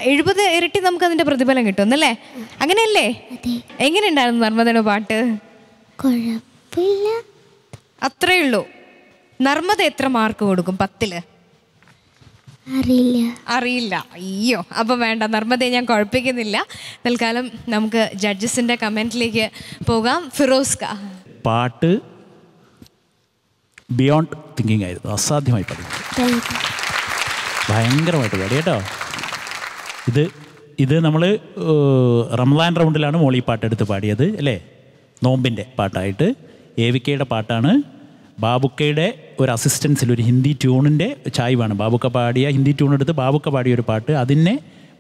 70 ഇരട്ടി നമുക്കതിൻ്റെ പ്രതിഫലം കിട്ടും എന്നല്ലേ, അങ്ങനെയല്ലേ? എങ്ങനെയുണ്ടായിരുന്നു നർമ്മദയുടെ പാട്ട്? കുഴപ്പമില്ല, അത്രയേ ഉള്ളൂ. നർമ്മദ എത്ര മാർക്ക് കൊടുക്കും 10? അറിയില്ല. അയ്യോ, അപ്പം വേണ്ട, നർമ്മദയെ ഞാൻ കുഴപ്പിക്കുന്നില്ല. തൽക്കാലം നമുക്ക് ജഡ്ജസിൻ്റെ കമൻറ്റിലേക്ക് പോകാം. ഫിറോസ്ക, പാട്ട് ബിയോണ്ട് തിങ്കിങ് ആയിരുന്നു, അസാധ്യമായി പാടി, ഭയങ്കരമായിട്ട് പാടി കേട്ടോ. ഇത് നമ്മൾ റംസാൻ റൗണ്ടിലാണ് മോളി പാട്ടെടുത്ത് പാടിയത് അല്ലേ, നോമ്പിൻ്റെ പാട്ടായിട്ട്. എവിക്കയുടെ പാട്ടാണ്. ബാബുക്കയുടെ ഒരു അസിസ്റ്റൻസിൽ ഒരു ഹിന്ദി ട്യൂണിൻ്റെ ചായ്വാണ്. ബാബുക്ക പാടിയ ഹിന്ദി ട്യൂൺ എടുത്ത് ബാബുക്ക പാടിയ ഒരു പാട്ട്, അതിനെ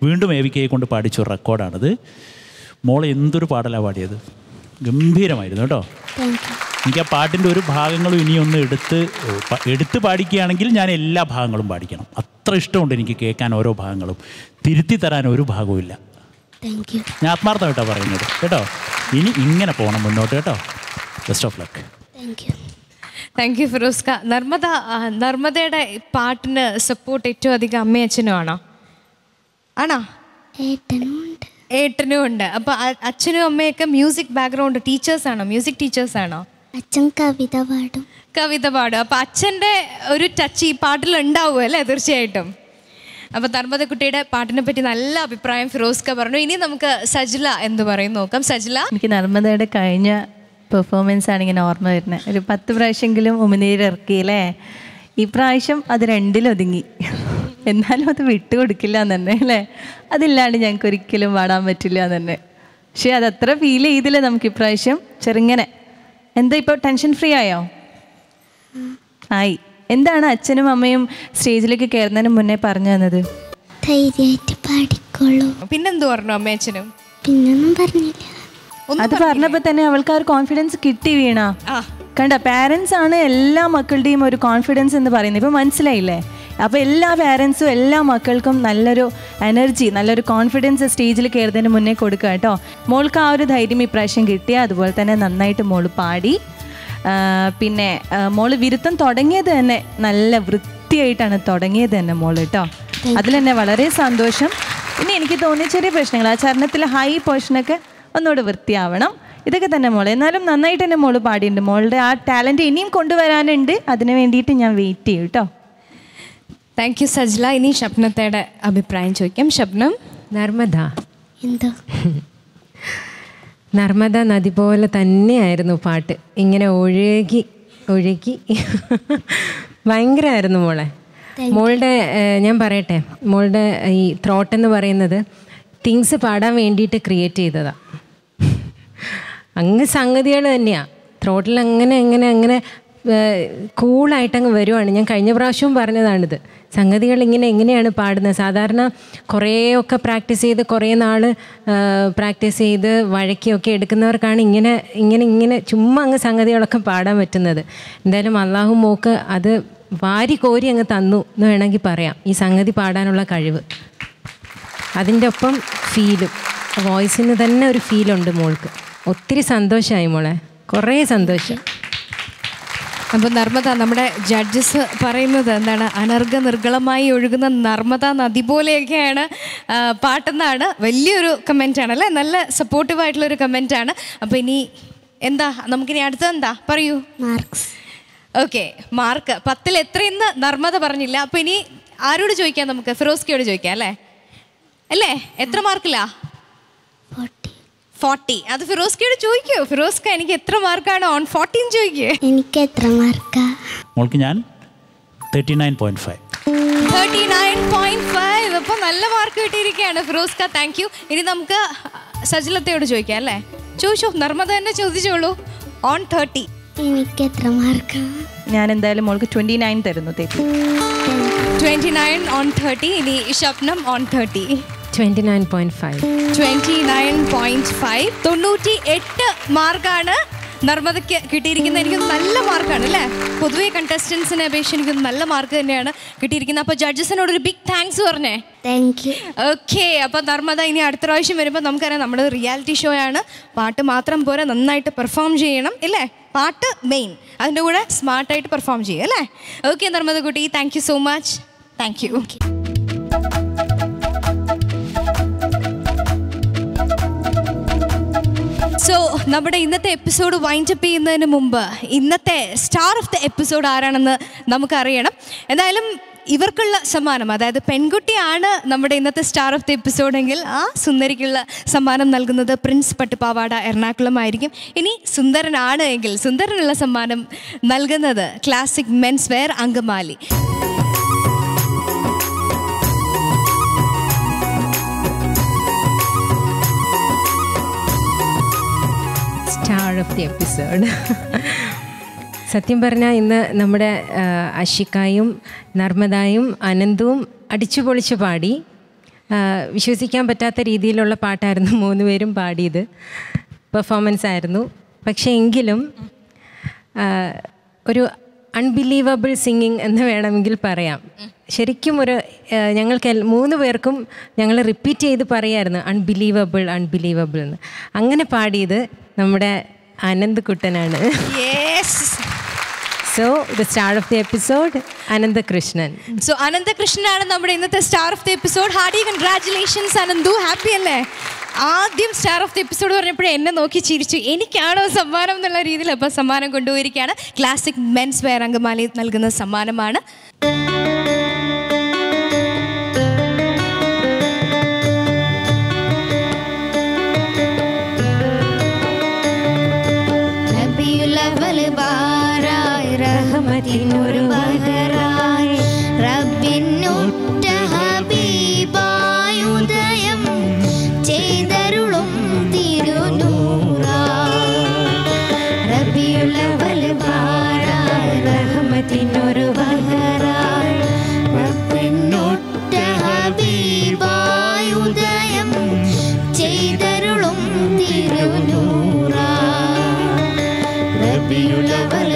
വീണ്ടും എവിക്കയെ കൊണ്ട് പാടിച്ചൊരു റെക്കോർഡാണിത്. മോൾ എന്തൊരു പാടലാണ് പാടിയത്, ഗംഭീരമായിരുന്നു കേട്ടോ. എനിക്ക് ആ പാട്ടിൻ്റെ ഒരു ഭാഗങ്ങളും ഇനിയൊന്ന് എടുത്ത് പാടിക്കുകയാണെങ്കിൽ ഞാൻ എല്ലാ ഭാഗങ്ങളും പാടിക്കണം. അത്ര ഇഷ്ടമുണ്ട് എനിക്ക് കേൾക്കാൻ ഓരോ ഭാഗങ്ങളും. തിരുത്തി തരാൻ ഒരു ഭാഗവുമില്ല. ഞാൻ ആത്മാർത്ഥമായിട്ടാണ് പറയുന്നത് കേട്ടോ. ഇനി ഇങ്ങനെ പോകണം മുന്നോട്ട് കേട്ടോ. Best of luck. Thank you Firoska. നർമ്മദയുടെ പാട്ടിന് സപ്പോർട്ട് ഏറ്റവും അധികം അമ്മയും അച്ഛനും ആണോ? ഏട്ടനും ഉണ്ട്. അപ്പോൾ അച്ഛനും അമ്മയൊക്കെ മ്യൂസിക് ബാക്ക്ഗ്രൗണ്ട് ടീച്ചേഴ്സാണോ, മ്യൂസിക് ടീച്ചേഴ്സാണോ? അച്ഛൻ കവിത പാടും. അപ്പോൾ അച്ഛൻ്റെ ഒരു ടച്ച് ഈ പാട്ടിൽ ഉണ്ടാവും അല്ലേ? തീർച്ചയായിട്ടും. അപ്പോൾ നർമ്മദക്കുട്ടിയുടെ പാട്ടിനെ പറ്റി നല്ല അഭിപ്രായം ഫിറോസ്ക പറഞ്ഞു. ഇനി നമുക്ക് സജ്ല എന്ത് പറയും നോക്കാം. സജ്ല, എനിക്ക് നർമ്മദയുടെ കഴിഞ്ഞ പെർഫോമൻസ് ആണ് ഇങ്ങനെ ഓർമ്മ വരുന്നത്. ഒരു 10 പ്രാവശ്യമെങ്കിലും ഉമിനീര് ഇറക്കിയില്ലേ. ഈ പ്രാവശ്യം അത് 2 ഒതുങ്ങി. എന്നാലും അത് വിട്ടുകൊടുക്കില്ല എന്ന് തന്നെ അല്ലേ. അതില്ലാണ്ട് ഞങ്ങൾക്ക് ഒരിക്കലും പാടാൻ പറ്റില്ല എന്ന് തന്നെ. പക്ഷേ അതത്ര ഫീൽ ചെയ്തില്ല നമുക്ക് ഇപ്രാവശ്യം. ചെറുങ്ങനെ എന്താ ഇപ്പോൾ ടെൻഷൻ ഫ്രീ ആയോ? ആയി. എന്താണ് അച്ഛനും അമ്മയും സ്റ്റേജിലേക്ക് കയറുന്നതിന് മുന്നേ പറഞ്ഞു തന്നത്? ധൈര്യമായിട്ട് പാടിക്കോളൂ. പിന്നെന്തു പറഞ്ഞു അമ്മയും അച്ഛനും? പിന്നൊന്നും പറഞ്ഞില്ല. അത് പറഞ്ഞപ്പോൾ തന്നെ അവൾക്ക് ആ ഒരു കോൺഫിഡൻസ് കിട്ടി. വീണ കണ്ട, പാരൻസ് ആണ് എല്ലാ മക്കളുടെയും ഒരു കോൺഫിഡൻസ് എന്ന് പറയുന്നത്. ഇപ്പം മനസ്സിലായില്ലേ? അപ്പോൾ എല്ലാ പാരൻസും എല്ലാ മക്കൾക്കും നല്ലൊരു എനർജി, നല്ലൊരു കോൺഫിഡൻസ് സ്റ്റേജിൽ കയറുന്നതിന് മുന്നേ കൊടുക്കുക കേട്ടോ. മോൾക്ക് ആ ഒരു ധൈര്യം ഇപ്രാവശ്യം കിട്ടിയ, അതുപോലെ തന്നെ നന്നായിട്ട് മോള് പാടി. പിന്നെ മോള് വിരുത്തം തുടങ്ങിയത് തന്നെ നല്ല വൃത്തിയായിട്ടാണ് തുടങ്ങിയത് തന്നെ മോള് കേട്ടോ. അതിൽ തന്നെ വളരെ സന്തോഷം. ഇനി എനിക്ക് തോന്നിയ ചെറിയ പ്രശ്നങ്ങൾ, ആ ചരണത്തിലെ ഹൈ പോർഷനൊക്കെ ഒന്നുകൂടെ വൃത്തിയാവണം. ഇതൊക്കെ തന്നെ മോളെ, എന്നാലും നന്നായിട്ട് തന്നെ മോള് പാടിയിട്ടുണ്ട്. മോളുടെ ആ ടാലൻറ്റ് ഇനിയും കൊണ്ടുവരാനുണ്ട്. അതിന് വേണ്ടിയിട്ട് ഞാൻ വെയിറ്റ് ചെയ്യും കേട്ടോ. Thank U Sajla. ഇനി ഷബ്നത്തയുടെ അഭിപ്രായം ചോദിക്കാം. ഷബ്നം, നർമ്മദ നദി പോലെ തന്നെയായിരുന്നു പാട്ട്. ഇങ്ങനെ ഒഴുകി ഭയങ്കരമായിരുന്നു മോളെ. മോളുടെ ഞാൻ പറയട്ടെ, മോളുടെ ഈ ത്രോട്ട് എന്ന് പറയുന്നത് തിങ്സ് പാടാൻ വേണ്ടിയിട്ട് ക്രിയേറ്റ് ചെയ്തതാണ്. അങ്ങ് സംഗതികൾ തന്നെയാണ്. ത്രോട്ടിൽ അങ്ങനെ കൂളായിട്ടങ്ങ് വരുവാണ്. ഞാൻ കഴിഞ്ഞ പ്രാവശ്യവും പറഞ്ഞതാണിത്. സംഗതികൾ എങ്ങനെയാണ് പാടുന്നത്. സാധാരണ കുറേയൊക്കെ പ്രാക്ടീസ് ചെയ്ത് കുറേ നാൾ പ്രാക്ടീസ് ചെയ്ത് വഴക്കിയൊക്കെ എടുക്കുന്നവർക്കാണ് ഇങ്ങനെ ചുമ്മാ അങ്ങ് സംഗതികളൊക്കെ പാടാൻ പറ്റുന്നത്. എന്തായാലും അള്ളാഹു മോക്ക് അത് വാരി കോരി അങ്ങ് തന്നു എന്ന് വേണമെങ്കിൽ പറയാം, ഈ സംഗതി പാടാനുള്ള കഴിവ്. അതിൻ്റെ ഒപ്പം ഫീലും, വോയിസിന് തന്നെ ഒരു ഫീലുണ്ട് മോൾക്ക്. ഒത്തിരി സന്തോഷമായി മോളെ, കുറേ സന്തോഷം. അപ്പോൾ നർമ്മദ, നമ്മുടെ ജഡ്ജസ് പറയുന്നത് എന്താണ്? അനർഘ നിർഗളമായി ഒഴുകുന്ന നർമ്മദ നദി പോലെയൊക്കെയാണ് പാട്ടെന്നാണ്. വലിയൊരു കമൻറ്റാണ് അല്ലേ, നല്ല സപ്പോർട്ടീവായിട്ടുള്ളൊരു കമൻറ്റാണ്. അപ്പോൾ ഇനി എന്താ നമുക്കിനി അടുത്തെന്താ പറയൂ? മാർക്സ്. ഓക്കെ, മാർക്ക് 10ൽ എത്രയെന്ന് നർമ്മദ പറഞ്ഞില്ല. അപ്പോൾ ഇനി ആരോട് ചോദിക്കാം? നമുക്ക് ഫിറോസ്കയോട് ചോദിക്കാം അല്ലേ? അല്ലേ, എത്ര മാർക്കിലാ? 40. അത് ഫിറോസ്കയോട് ചോദിക്കൂ. ഫിറോസ്ക, എനിക്ക് എത്ര മാർക്കാണ് ഓൺ 14 ചോദിക്കൂ. എനിക്ക് എത്ര മാർക്കാ? മോൾക്ക് ഞാൻ 39.5. 39.5. അപ്പോൾ നല്ല മാർക്ക് കിട്ടിയിരിക്കുകയാണ് ഫിറോസ്ക. Thank you. ഇനി നമുക്ക് സജിലത്തയോട് ചോദിക്കാം അല്ലേ? ചോദിച്ചോ, നർമ്മദ തന്നെ ചോദിച്ചോളൂ. ഓൺ 30 എനിക്ക് എത്ര മാർക്കാ? ഞാൻ എന്തായാലും മോൾക്ക് 29 തരുന്നു. 29 ഓൺ 30. ഇനി ഷപ്നം ഓൺ 30. 29.5. 29.5. 98 മാർക്കാണ് നർമ്മദയ്ക്ക് കിട്ടിയിരിക്കുന്നത്. എനിക്ക് നല്ല മാർക്കാണ് അല്ലേ? പൊതുവെ കണ്ടസ്റ്റൻസിനെ അപേക്ഷിച്ച് എനിക്ക് നല്ല മാർക്ക് തന്നെയാണ് കിട്ടിയിരിക്കുന്നത്. അപ്പോൾ ജഡ്ജസിനോട് ഒരു ബിഗ് താങ്ക്സ് പറഞ്ഞേ. Thank you. ഓക്കെ, അപ്പോൾ നർമ്മദ ഇനി അടുത്ത പ്രാവശ്യം വരുമ്പോൾ നമുക്കറിയാം നമ്മുടെ റിയാലിറ്റി ഷോ ആണ്. പാട്ട് മാത്രം പോരാ, നന്നായിട്ട് പെർഫോം ചെയ്യണം ഇല്ലേ? പാട്ട് മെയിൻ, അതിൻ്റെ കൂടെ സ്മാർട്ടായിട്ട് പെർഫോം ചെയ്യും അല്ലേ? ഓക്കെ നർമ്മദ കുട്ടി, thank you so much. Thank you. So നമ്മുടെ ഇന്നത്തെ എപ്പിസോഡ് വൈൻഡപ്പ് ചെയ്യുന്നതിന് മുമ്പ് ഇന്നത്തെ സ്റ്റാർ ഓഫ് ദ എപ്പിസോഡ് ആരാണെന്ന് നമുക്കറിയണം. എന്തായാലും ഇവർക്കുള്ള സമ്മാനം, അതായത് പെൺകുട്ടിയാണ് നമ്മുടെ ഇന്നത്തെ സ്റ്റാർ ഓഫ് ദി എപ്പിസോഡെങ്കിൽ ആ സുന്ദരിക്കുള്ള സമ്മാനം നൽകുന്നത് പ്രിൻസ് പട്ടുപാവാട എറണാകുളം ആയിരിക്കും. ഇനി സുന്ദരനാണ് എങ്കിൽ സുന്ദരനുള്ള സമ്മാനം നൽകുന്നത് classic men's wear Angamaly. Star of the episode. സത്യം പറഞ്ഞാൽ ഇന്ന് നമ്മുടെ അഷിക്കായും നർമ്മദായും അനന്തവും അടിച്ചു പൊളിച്ച് പാടി. വിശ്വസിക്കാൻ പറ്റാത്ത രീതിയിലുള്ള പാട്ടായിരുന്നു 3 പേരും പാടിയത്. പെർഫോമൻസ് ആയിരുന്നു. പക്ഷേ എങ്കിലും ഒരു അൺബിലീവബിൾ സിംഗിങ് എന്ന് വേണമെങ്കിൽ പറയാം. ശരിക്കും ഒരു ഞങ്ങൾക്ക് 3 പേർക്കും ഞങ്ങൾ റിപ്പീറ്റ് ചെയ്ത് പറയായിരുന്നു അൺബിലീവബിൾ അൺബിലീവബിൾ എന്ന്. അങ്ങനെ പാടിയത് നമ്മുടെ അനന്ത് കുട്ടനാണ്. So the star of the episode Ananthakrishnan. So അനന്തകൃഷ്ണനാണ് നമ്മുടെ ഇന്നത്തെ star of the episode. Hearty congratulations Ananthu. Happy അല്ലേ? ആദ്യം സ്റ്റാർ ഓഫ് ദി എപ്പിസോഡ് പറഞ്ഞപ്പോഴേ എന്നെ നോക്കി ചിരിച്ചു. എനിക്കാണോ സമ്മാനം എന്നുള്ള രീതിയിൽ അപ്പോൾ സമ്മാനം കൊണ്ടുപോയിരിക്കുകയാണ്. ക്ലാസിക് മെൻസ് വെയർ അങ്കമാലി നൽകുന്ന സമ്മാനമാണ്. റഹ്മത്തിനൊരു ബഹറായി റബ്ബിനുറ്റ ഹബീബായ ഉദയം ചെയ്തരുളും തിരുനൂറായി റബിയുൽ അവ്വൽ ബാറായി റഹ്മത്തിനൊരു ബഹറായി റബ്ബിനുറ്റ ഹബീബായ ഉദയം ചെയ്തരുളും തിരുനൂറായി റബിയുൽ അവ്വൽ